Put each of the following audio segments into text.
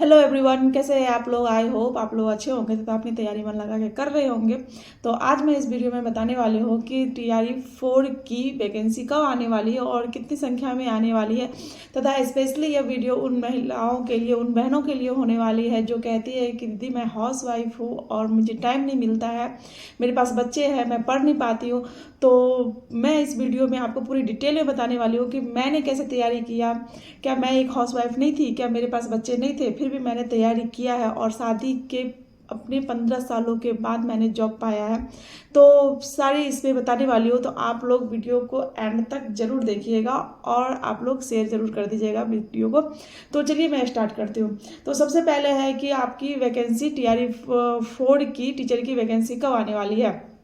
Hello everyone, कैसे हैं आप लोग। आई होप आप लोग अच्छे होंगे तो अपनी तैयारी मन लगा के कर रहे होंगे। तो आज मैं इस वीडियो में बताने वाली हूँ कि TRE 4 की वैकेंसी कब आने वाली है और कितनी संख्या में आने वाली है, तथा स्पेशली यह वीडियो उन महिलाओं के लिए, उन बहनों के लिए होने वाली है जो कहती है कि दीदी मैं हाउस वाइफ हूँ और मुझे टाइम नहीं मिलता है, मेरे पास बच्चे हैं, मैं पढ़ नहीं पाती हूँ। तो मैं इस वीडियो में आपको पूरी डिटेल में बताने वाली हूँ कि मैंने कैसे तैयारी किया। क्या मैं एक हाउसवाइफ नहीं थी, क्या मेरे पास बच्चे नहीं थे, फिर भी मैंने तैयारी किया है और शादी के अपने 15 सालों के बाद मैंने जॉब पाया है। तो सारी इसमें बताने वाली हूँ, तो आप लोग वीडियो को एंड तक जरूर देखिएगा और आप लोग शेयर जरूर कर दीजिएगा वीडियो को। तो चलिए मैं स्टार्ट करती हूँ। तो सबसे पहले है कि आपकी वैकेंसी TRE 4 की टीचर की वैकेंसी कब आने वाली है।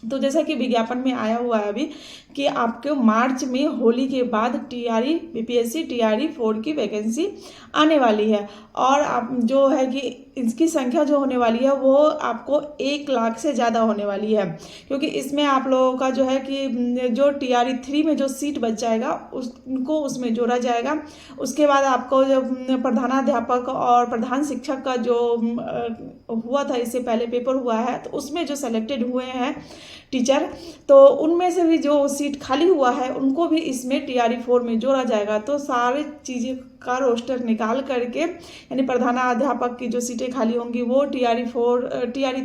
तो जैसा कि विज्ञापन में आया हुआ है अभी कि आपके मार्च में होली के बाद BPSC TRE 4 की वैकेंसी आने वाली है। और आप जो है कि इसकी संख्या जो होने वाली है वो आपको 1 लाख से ज़्यादा होने वाली है, क्योंकि इसमें आप लोगों का जो है कि जो TRE 3 में जो सीट बच जाएगा उनको उसमें जोड़ा जाएगा। उसके बाद आपको जो प्रधानाध्यापक और प्रधान शिक्षक का जो हुआ था, इससे पहले पेपर हुआ है, तो उसमें जो सेलेक्टेड हुए हैं टीचर, तो उनमें से भी जो सीट खाली हुआ है उनको भी इसमें TRE 4 में जोड़ा जाएगा। तो सारे चीज़ें का रोस्टर निकाल करके, यानी प्रधानाध्यापक की जो सीटें खाली होंगी वो TRE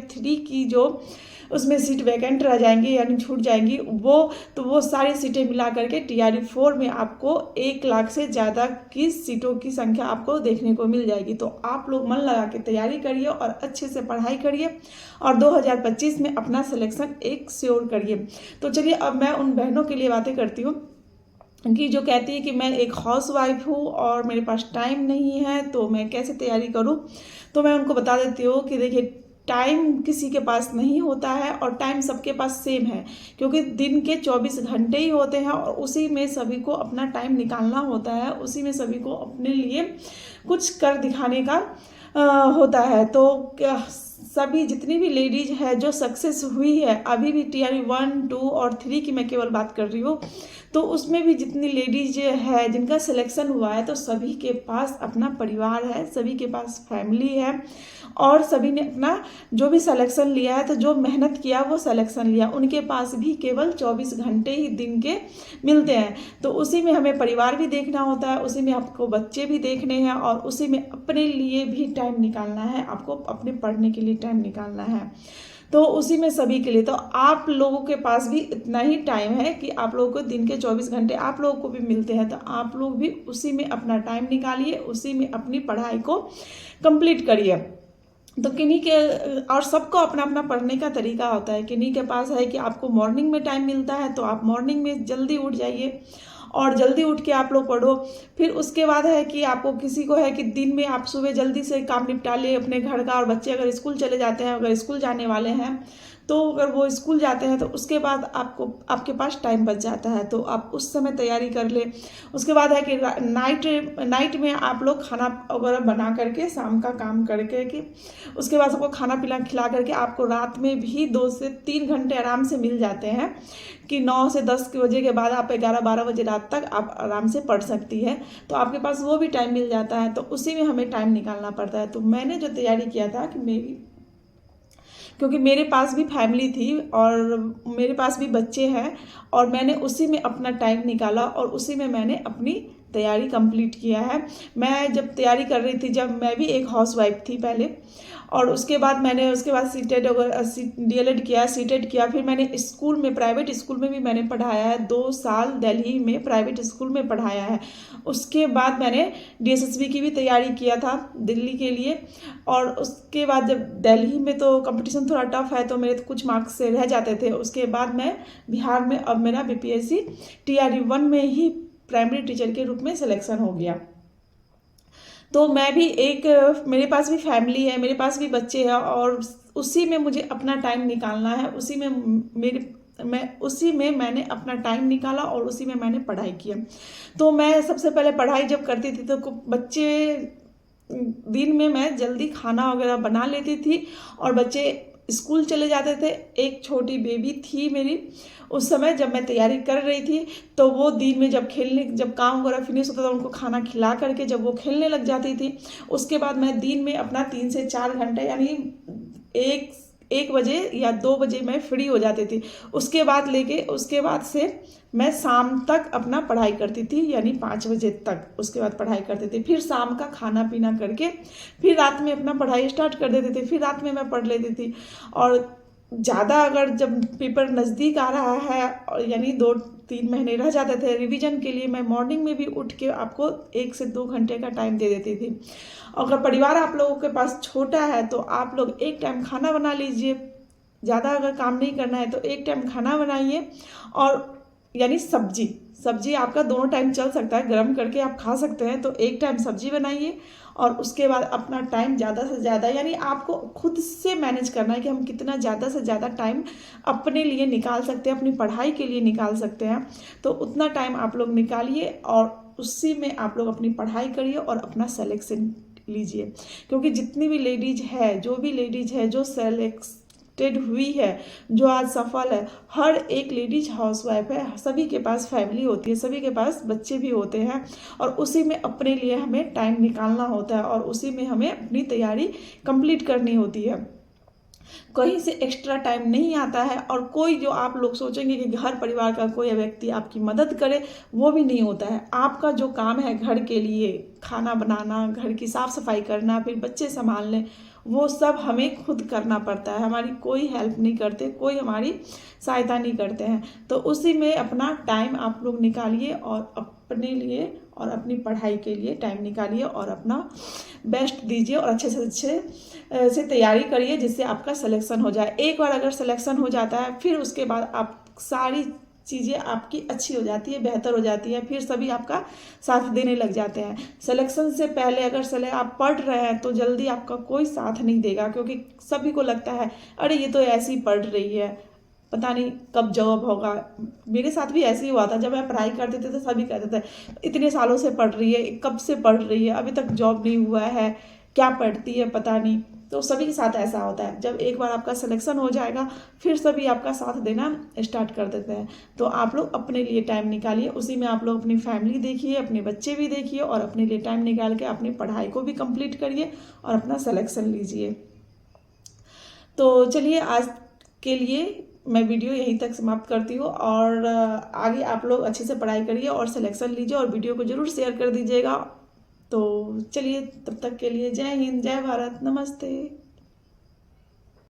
3 की जो उसमें सीट वैकेंट रह जाएंगी यानी छूट जाएंगी वो सारी सीटें मिला करके TRE 4 में आपको 1 लाख से ज़्यादा की सीटों की संख्या आपको देखने को मिल जाएगी। तो आप लोग मन लगा के तैयारी करिए और अच्छे से पढ़ाई करिए और 2025 में अपना सिलेक्शन एक श्योर करिए। तो चलिए अब मैं उन बहनों के लिए बातें करती हूँ कि जो कहती है कि मैं एक हाउस वाइफ हूँ और मेरे पास टाइम नहीं है, तो मैं कैसे तैयारी करूँ। तो मैं उनको बता देती हूँ कि देखिए, टाइम किसी के पास नहीं होता है और टाइम सबके पास सेम है, क्योंकि दिन के 24 घंटे ही होते हैं और उसी में सभी को अपना टाइम निकालना होता है, उसी में सभी को अपने लिए कुछ कर दिखाने का होता है। तो सभी जितनी भी लेडीज है जो सक्सेस हुई है, अभी भी TRE 1, 2 और 3 की मैं केवल बात कर रही हूँ, तो उसमें भी जितनी लेडीज है जिनका सिलेक्शन हुआ है, तो सभी के पास अपना परिवार है, सभी के पास फैमिली है और सभी ने अपना जो भी सिलेक्शन लिया है, तो जो मेहनत किया वो सिलेक्शन लिया, उनके पास भी केवल 24 घंटे ही दिन के मिलते हैं। तो उसी में हमें परिवार भी देखना होता है, उसी में आपको बच्चे भी देखने हैं और उसी में अपने लिए भी टाइम निकालना है, आपको अपने पढ़ने के लिए टाइम निकालना है। तो उसी में सभी के लिए, तो आप लोगों के पास भी इतना ही टाइम है कि आप लोगों को दिन के 24 घंटे आप लोगों को भी मिलते हैं, तो आप लोग भी उसी में अपना टाइम निकालिए, उसी में अपनी पढ़ाई को कंप्लीट करिए। तो किन्हीं के और सबको अपना अपना पढ़ने का तरीका होता है। किन्हीं के पास है कि आपको मॉर्निंग में टाइम मिलता है, तो आप मॉर्निंग में जल्दी उठ जाइए और जल्दी उठ के आप लोग पढ़ो। फिर उसके बाद है कि आपको किसी को है कि दिन में आप सुबह जल्दी से काम निपटा लिए अपने घर का, और बच्चे अगर स्कूल चले जाते हैं, अगर स्कूल जाने वाले हैं, तो अगर वो स्कूल जाते हैं तो उसके बाद आपके पास टाइम बच जाता है, तो आप उस समय तैयारी कर ले। उसके बाद है कि नाइट में आप लोग खाना वगैरह बना करके, शाम का काम करके कि उसके बाद सबको खाना पीना खिला करके आपको रात में भी 2 से 3 घंटे आराम से मिल जाते हैं, कि 9 से 10 बजे के बाद आप 11-12 बजे रात तक आप आराम से पढ़ सकती है। तो आपके पास वो भी टाइम मिल जाता है, तो उसी में हमें टाइम निकालना पड़ता है। तो मैंने जो तैयारी किया था कि क्योंकि मेरे पास भी फैमिली थी और मेरे पास भी बच्चे हैं, और मैंने उसी में अपना टाइम निकाला और उसी में मैंने अपनी तैयारी कंप्लीट किया है। मैं जब तैयारी कर रही थी, जब मैं भी एक हाउसवाइफ थी पहले, और उसके बाद सीटेड DLED किया, सीटेड किया, फिर मैंने स्कूल में, प्राइवेट स्कूल में भी मैंने पढ़ाया है, 2 साल दिल्ली में प्राइवेट स्कूल में पढ़ाया है। उसके बाद मैंने DSSB की भी तैयारी किया था दिल्ली के लिए, और उसके बाद जब दिल्ली में तो कंपटीशन थोड़ा टफ है, तो मेरे तो कुछ मार्क्स से रह जाते थे। उसके बाद मैं बिहार में, अब मेरा BPSC TRE 1 में ही प्राइमरी टीचर के रूप में सिलेक्शन हो गया। तो मैं भी मेरे पास भी फैमिली है, मेरे पास भी बच्चे हैं, और उसी में मुझे अपना टाइम निकालना है, उसी में मैंने अपना टाइम निकाला और उसी में मैंने पढ़ाई की। तो मैं सबसे पहले पढ़ाई जब करती थी, तो दिन में मैं जल्दी खाना वगैरह बना लेती थी और बच्चे स्कूल चले जाते थे। एक छोटी बेबी थी मेरी उस समय जब मैं तैयारी कर रही थी, तो वो दिन में जब काम वगैरह फिनिश होता था उनको खाना खिला करके जब वो खेलने लग जाती थी, उसके बाद मैं दिन में अपना 3 से 4 घंटे यानी 1 बजे या 2 बजे मैं फ्री हो जाती थी। उसके बाद से मैं शाम तक अपना पढ़ाई करती थी, यानी 5 बजे तक उसके बाद पढ़ाई करती थी। फिर शाम का खाना पीना करके फिर रात में अपना पढ़ाई स्टार्ट कर देती थी। फिर रात में मैं पढ़ लेती थी। और ज़्यादा अगर जब पेपर नज़दीक आ रहा है और यानी 2-3 महीने रह जाते थे रिवीजन के लिए, मैं मॉर्निंग में भी उठ के आपको 1 से 2 घंटे का टाइम दे देती थी। अगर परिवार आप लोगों के पास छोटा है तो आप लोग एक टाइम खाना बना लीजिए। ज़्यादा अगर काम नहीं करना है तो एक टाइम खाना बनाइए, और यानी सब्जी आपका दोनों टाइम चल सकता है, गर्म करके आप खा सकते हैं। तो एक टाइम सब्जी बनाइए और उसके बाद अपना टाइम ज़्यादा से ज़्यादा, यानी आपको खुद से मैनेज करना है कि हम कितना ज़्यादा से ज़्यादा टाइम अपने लिए निकाल सकते हैं, अपनी पढ़ाई के लिए निकाल सकते हैं। तो उतना टाइम आप लोग निकालिए और उसी में आप लोग अपनी पढ़ाई करिए और अपना सेलेक्शन लीजिए। क्योंकि जितनी भी लेडीज है, जो सेलेक्टेड हुई है, जो आज सफल है, हर एक लेडीज हाउसवाइफ है। सभी के पास फैमिली होती है, सभी के पास बच्चे भी होते हैं, और उसी में अपने लिए हमें टाइम निकालना होता है और उसी में हमें अपनी तैयारी कंप्लीट करनी होती है। कहीं से एक्स्ट्रा टाइम नहीं आता है। और कोई, जो आप लोग सोचेंगे कि घर परिवार का कोई व्यक्ति आपकी मदद करे, वो भी नहीं होता है। आपका जो काम है घर के लिए, खाना बनाना, घर की साफ सफाई करना, फिर बच्चे संभालने, वो सब हमें खुद करना पड़ता है। हमारी कोई हेल्प नहीं करते, कोई हमारी सहायता नहीं करते हैं। तो उसी में अपना टाइम आप लोग निकालिए और अपने लिए और अपनी पढ़ाई के लिए टाइम निकालिए और अपना बेस्ट दीजिए और अच्छे से तैयारी करिए, जिससे आपका सिलेक्शन हो जाए। एक बार अगर सिलेक्शन हो जाता है, फिर उसके बाद आप सारी चीज़ें आपकी अच्छी हो जाती है, बेहतर हो जाती है, फिर सभी आपका साथ देने लग जाते हैं। सिलेक्शन से पहले अगर आप पढ़ रहे हैं तो जल्दी आपका कोई साथ नहीं देगा, क्योंकि सभी को लगता है अरे ये तो ऐसी पढ़ रही है, पता नहीं कब जॉब होगा। मेरे साथ भी ऐसे ही हुआ था, जब मैं पढ़ाई करते थे तो सभी कहते थे इतने सालों से पढ़ रही है, कब से पढ़ रही है, अभी तक जॉब नहीं हुआ है, क्या पढ़ती है पता नहीं। तो सभी के साथ ऐसा होता है। जब एक बार आपका सिलेक्शन हो जाएगा, फिर सभी आपका साथ देना स्टार्ट कर देते हैं। तो आप लोग अपने लिए टाइम निकालिए, उसी में आप लोग अपनी फैमिली देखिए, अपने बच्चे भी देखिए, और अपने लिए टाइम निकाल के अपनी पढ़ाई को भी कंप्लीट करिए और अपना सिलेक्शन लीजिए। तो चलिए, आज के लिए मैं वीडियो यहीं तक समाप्त करती हूँ, और आगे आप लोग अच्छे से पढ़ाई करिए और सिलेक्शन लीजिए, और वीडियो को ज़रूर शेयर कर दीजिएगा। तो चलिए, तब तक के लिए जय हिंद, जय भारत, नमस्ते।